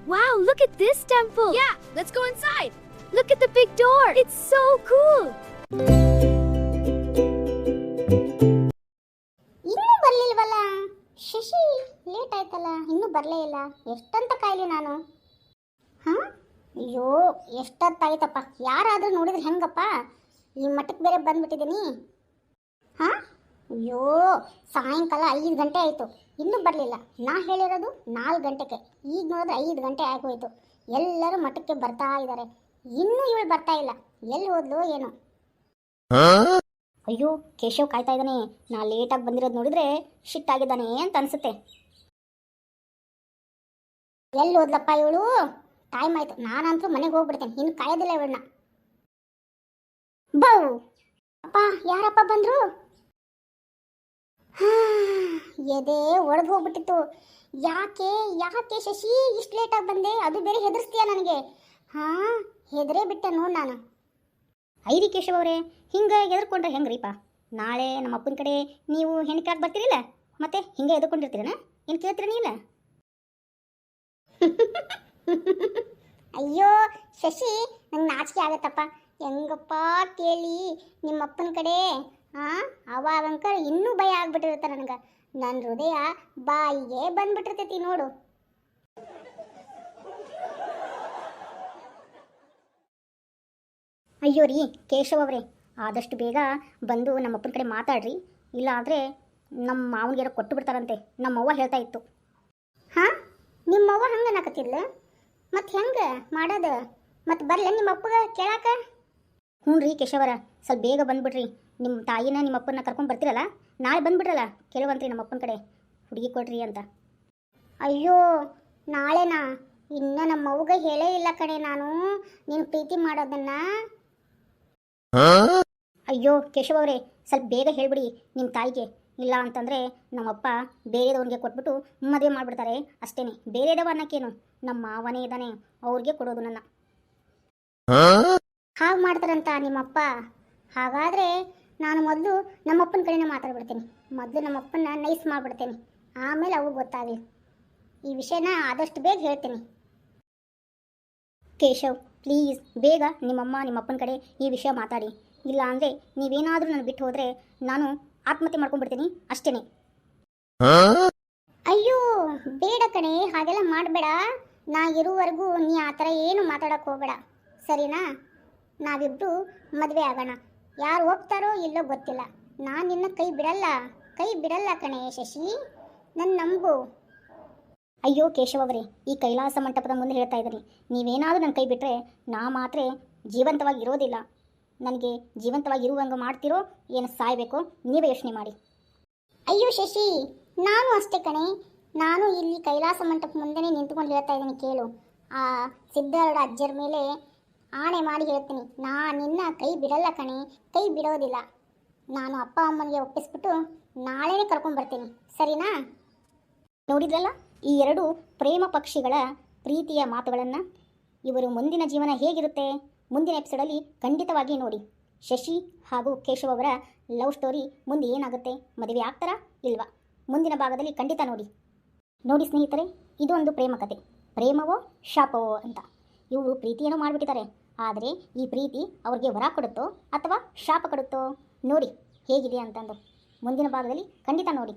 Wow, look at this temple. Yeah, let's go inside. Look at the big door. It's so cool. ಇನ್ನೂ ಬರ್ಲಿಲ್ವಲ್ಲ Shashi, late ಆಯ್ತಲ್ಲ, ಇನ್ನೂ ಬರಲೇ ಇಲ್ಲ. ಎಷ್ಟಂತ ಕಾಯ್ಲಿ ನಾನು. ಹಾಂ, ಅಯ್ಯೋ ಎಷ್ಟೊತ್ತಾಯ್ತಪ್ಪ. ಯಾರಾದರೂ ನೋಡಿದ್ರೆ ಹೆಂಗಪ್ಪ, ಈ ಮಠಕ್ಕೆ ಬೇರೆ ಬಂದ್ಬಿಟ್ಟಿದ್ದೀನಿ. ಹಾಂ, ಅಯ್ಯೋ ಸಾಯಂಕಾಲ 5 ಗಂಟೆ ಆಯಿತು, ಇನ್ನೂ ಬರಲಿಲ್ಲ. ನಾ ಹೇಳಿರೋದು 4 ಗಂಟೆಗೆ, ಈಗ ನೋಡಿದ್ರೆ 5 ಗಂಟೆ ಆಗೋಯ್ತು. ಎಲ್ಲರೂ ಮಠಕ್ಕೆ ಬರ್ತಾ ಇದ್ದಾರೆ, ಇನ್ನೂ ಇವಳು ಬರ್ತಾ ಇಲ್ಲ. ಎಲ್ಲಿ ಹೋದ್ಲು ಏನೋ. ಅಯ್ಯೋ ಕೇಶವ್ ಕಾಯ್ತಾ ಇದ್ದಾನೆ. ನಾ ಲೇಟಾಗಿ ಬಂದಿರೋದು ನೋಡಿದ್ರೆ ಶಿಟ್ಟಾಗಿದ್ದಾನೆ ಅಂತ ಅನ್ಸುತ್ತೆ. ಎಲ್ಲಿ ಹೋದ್ಲಪ್ಪ ಇವಳು? ಟೈಮ್ ಆಯ್ತು, ನಾನಂತೂ ಮನೆಗೆ ಹೋಗ್ಬಿಡ್ತೇನೆ, ಇನ್ನು ಕಾಯೋದಿಲ್ಲ ಇವಳನ್ನ. ಬೌ ಅಪ್ಪ, ಯಾರಪ್ಪ ಬಂದ್ರು? ಎದೆ ಒಡೆದು ಹೋಗ್ಬಿಟ್ಟಿತ್ತು. ಯಾಕೆ ಯಾಕೆ ಶಶಿ ಇಷ್ಟು ಲೇಟಾಗಿ ಬಂದೆ? ಅದು ಬೇರೆ ಹೆದರ್ಸ್ತೀಯ ನನಗೆ? ಹಾಂ, ಹೆದರೇ ಬಿಟ್ಟೆ ನೋಡಿ ನಾನು. ಐರಿ ಕೇಶವ್ ಅವರೇ, ಹಿಂಗೆ ಎದುರ್ಕೊಂಡ್ರೆ ಹೆಂಗ್ರೀಪ? ನಾಳೆ ನಮ್ಮ ಅಪ್ಪನ ಕಡೆ ನೀವು ಹೆಣ್ಕಾಗಿ ಬರ್ತೀರಿಲ್ಲ, ಮತ್ತೆ ಹಿಂಗೆ ಎದುರ್ಕೊಂಡಿರ್ತೀರನ? ಏನು ಕೇಳ್ತೀರ ನೀಲ್ಲ? ಅಯ್ಯೋ ಶಶಿ, ನಂಗೆ ನಾಚಿಕೆ ಆಗತ್ತಪ್ಪ. ಹೆಂಗಪ್ಪ ಕೇಳಿ ನಿಮ್ಮ ಅಪ್ಪನ ಕಡೆ. ಹಾಂ, ಅವಾಗಂಕ ಇನ್ನೂ ಭಯ ಆಗ್ಬಿಟ್ಟಿರುತ್ತೆ ನನಗೆ. ನನ್ನ ಹೃದಯ ಬಾಯಿಗೆ ಬಂದ್ಬಿಟ್ಟಿರ್ತೈತಿ ನೋಡು. ಅಯ್ಯೋ ರೀ ಕೇಶವ್ ಅವರೇ, ಆದಷ್ಟು ಬೇಗ ಬಂದು ನಮ್ಮಪ್ಪನ ಕಡೆ ಮಾತಾಡ್ರಿ, ಇಲ್ಲ ಆದರೆ ನಮ್ಮ ಮಾವನಿಗೆ ಕೊಟ್ಟು ಬಿಡ್ತಾರಂತೆ. ನಮ್ಮವ್ವ ಹೇಳ್ತಾ ಇತ್ತು. ಹಾಂ, ನಿಮ್ಮವ್ವ ಹಂಗೆ ಅನ್ನಕತ್ತಿಲ್ಲ? ಮತ್ತು ಹೆಂಗೆ ಮಾಡೋದು? ಮತ್ತು ಬರಲ್ಲ ನಿಮ್ಮ ಅಪ್ಪಗೆ ಕೇಳಾಕ? ಹ್ಞೂ ರೀ ಕೇಶವರ, ಸ್ವಲ್ಪ ಬೇಗ ಬಂದುಬಿಡ್ರಿ. ನಿಮ್ಮ ತಾಯಿನ ನಿಮ್ಮ ಅಪ್ಪನ ಕರ್ಕೊಂಡು ಬರ್ತಿರಲ್ಲ, ನಾಳೆ ಬಂದುಬಿಡ್ರಲ್ಲ, ಕೇಳುವಂತ್ರಿ ನಮ್ಮ ಅಪ್ಪನ ಕಡೆ ಹುಡುಗಿ ಕೊಡ್ರಿ ಅಂತ. ಅಯ್ಯೋ ನಾಳೆನಾ? ಇನ್ನು ನಮ್ಮ ಅವ್ಗೆ ಹೇಳೇ ಇಲ್ಲ ಕಣೆ ನಾನು ನೀನು ಪ್ರೀತಿ ಮಾಡೋದನ್ನ. ಅಯ್ಯೋ ಕೇಶವ ಅವರೇ, ಸ್ವಲ್ಪ ಬೇಗ ಹೇಳ್ಬಿಡಿ ನಿಮ್ಮ ತಾಯಿಗೆ, ಇಲ್ಲ ಅಂತಂದರೆ ನಮ್ಮಪ್ಪ ಬೇರೆದವ್ರಿಗೆ ಕೊಟ್ಬಿಟ್ಟು ಮದುವೆ ಮಾಡಿಬಿಡ್ತಾರೆ ಅಷ್ಟೇನೆ. ಬೇರೆದವ ಅನ್ನಕ್ಕೇನು, ನಮ್ಮ ಮಾವನೇ ಇದ್ದಾನೆ, ಅವ್ರಿಗೆ ಕೊಡೋದು ನನ್ನ. ಹಾಗೆ ಮಾಡ್ತಾರಂತ ನಿಮ್ಮಪ್ಪ? ಹಾಗಾದರೆ ನಾನು ಮೊದಲು ನಮ್ಮಪ್ಪನ ಕಡೆನೇ ಮಾತಾಡ್ಬಿಡ್ತೀನಿ. ಮೊದಲು ನಮ್ಮಪ್ಪನ ನೈಸ್ ಮಾಡಿಬಿಡ್ತೇನೆ, ಆಮೇಲೆ ಅವು ಗೊತ್ತಾಗಲಿ. ಈ ವಿಷಯನ ಆದಷ್ಟು ಬೇಗ ಹೇಳ್ತೀನಿ. ಕೇಶವ್ ಪ್ಲೀಸ್, ಬೇಗ ನಿಮ್ಮಮ್ಮ ನಿಮ್ಮಪ್ಪನ ಕಡೆ ಈ ವಿಷಯ ಮಾತಾಡಿ. ಇಲ್ಲ ಅಂದರೆ ನೀವೇನಾದರೂ ನಾನು ಬಿಟ್ಟು ಹೋದರೆ ನಾನು ಆತ್ಮಹತ್ಯೆ ಮಾಡ್ಕೊಂಡ್ಬಿಡ್ತೀನಿ ಅಷ್ಟೇ. ಅಯ್ಯೋ ಬೇಡ ಕಣೆ, ಹಾಗೆಲ್ಲ ಮಾಡಬೇಡ. ನಾ ಇರುವವರೆಗೂ ನೀ ಆ ಥರ ಏನು ಮಾತಾಡೋಕ್ಕೆ ಹೋಗಬೇಡ, ಸರಿನಾ? ನಾವಿಬ್ಬರು ಮದುವೆ ಆಗೋಣ. ಯಾರು ಹೋಗ್ತಾರೋ ಇಲ್ಲೋ ಗೊತ್ತಿಲ್ಲ, ನಾನು ನಿನ್ನ ಕೈ ಬಿಡಲ್ಲ ಕಣೆ ಶಶಿ, ನನ್ನ ನಂಬು. ಅಯ್ಯೋ ಕೇಶವ ಅವರೇ, ಈ ಕೈಲಾಸ ಮಂಟಪದ ಮುಂದೆ ಹೇಳ್ತಾ ಇದ್ದೀನಿ, ನೀವೇನಾದರೂ ನನ್ನ ಕೈ ಬಿಟ್ಟರೆ ನಾ ಮಾತ್ರ ಜೀವಂತವಾಗಿ ಇರೋದಿಲ್ಲ. ನನಗೆ ಜೀವಂತವಾಗಿ ಇರುವಂಗೆ ಮಾಡ್ತಿರೋ ಏನು ಸಾಯಬೇಕೋ ನೀವೇ ಯೋಚನೆ ಮಾಡಿ. ಅಯ್ಯೋ ಶಶಿ, ನಾನು ಅಷ್ಟೇ ಕಣೆ, ನಾನು ಇಲ್ಲಿ ಕೈಲಾಸ ಮಂಟಪ ಮುಂದೆನೇ ನಿಂತ್ಕೊಂಡು ಹೇಳ್ತಾ ಇದ್ದೀನಿ ಕೇಳು. ಆ ಸಿದ್ಧಾರೂಢ ಅಜ್ಜರ ಮೇಲೆ ಆಣೆ ಮಾಡಿ ಹೇಳ್ತೀನಿ, ನಾ ನಿನ್ನ ಕೈ ಬಿಡಲ್ಲ ಕಣೆ, ಕೈ ಬಿಡೋದಿಲ್ಲ. ನಾನು ಅಪ್ಪ ಅಮ್ಮನಿಗೆ ಒಪ್ಪಿಸ್ಬಿಟ್ಟು ನಾಳೆನೇ ಕರ್ಕೊಂಡ್ಬರ್ತೀನಿ, ಸರಿನಾ? ನೋಡಿದ್ರಲ್ಲ ಈ ಎರಡು ಪ್ರೇಮ ಪಕ್ಷಿಗಳ ಪ್ರೀತಿಯ ಮಾತುಗಳನ್ನು. ಇವರು ಮುಂದಿನ ಜೀವನ ಹೇಗಿರುತ್ತೆ ಮುಂದಿನ ಎಪಿಸೋಡಲ್ಲಿ ಖಂಡಿತವಾಗಿ ನೋಡಿ. ಶಶಿ ಹಾಗೂ ಕೇಶವ್ ಅವರ ಲವ್ ಸ್ಟೋರಿ ಮುಂದೆ ಏನಾಗುತ್ತೆ, ಮದುವೆ ಆಗ್ತಾರಾ ಇಲ್ವಾ, ಮುಂದಿನ ಭಾಗದಲ್ಲಿ ಖಂಡಿತ ನೋಡಿ ಸ್ನೇಹಿತರೆ. ಇದು ಒಂದು ಪ್ರೇಮ ಕತೆ, ಪ್ರೇಮವೋ ಶಾಪವೋ ಅಂತ. ಇವರು ಪ್ರೀತಿಯನ್ನು ಮಾಡಿಬಿಟ್ಟಿದ್ದಾರೆ, ಆದರೆ ಈ ಪ್ರೀತಿ ಅವ್ರಿಗೆ ವರ ಕೊಡುತ್ತೋ ಅಥವಾ ಶಾಪ ಕೊಡುತ್ತೋ ನೋಡಿ ಹೇಗಿದೆ ಅಂತಂದು ಮುಂದಿನ ಭಾಗದಲ್ಲಿ ಖಂಡಿತ ನೋಡಿ.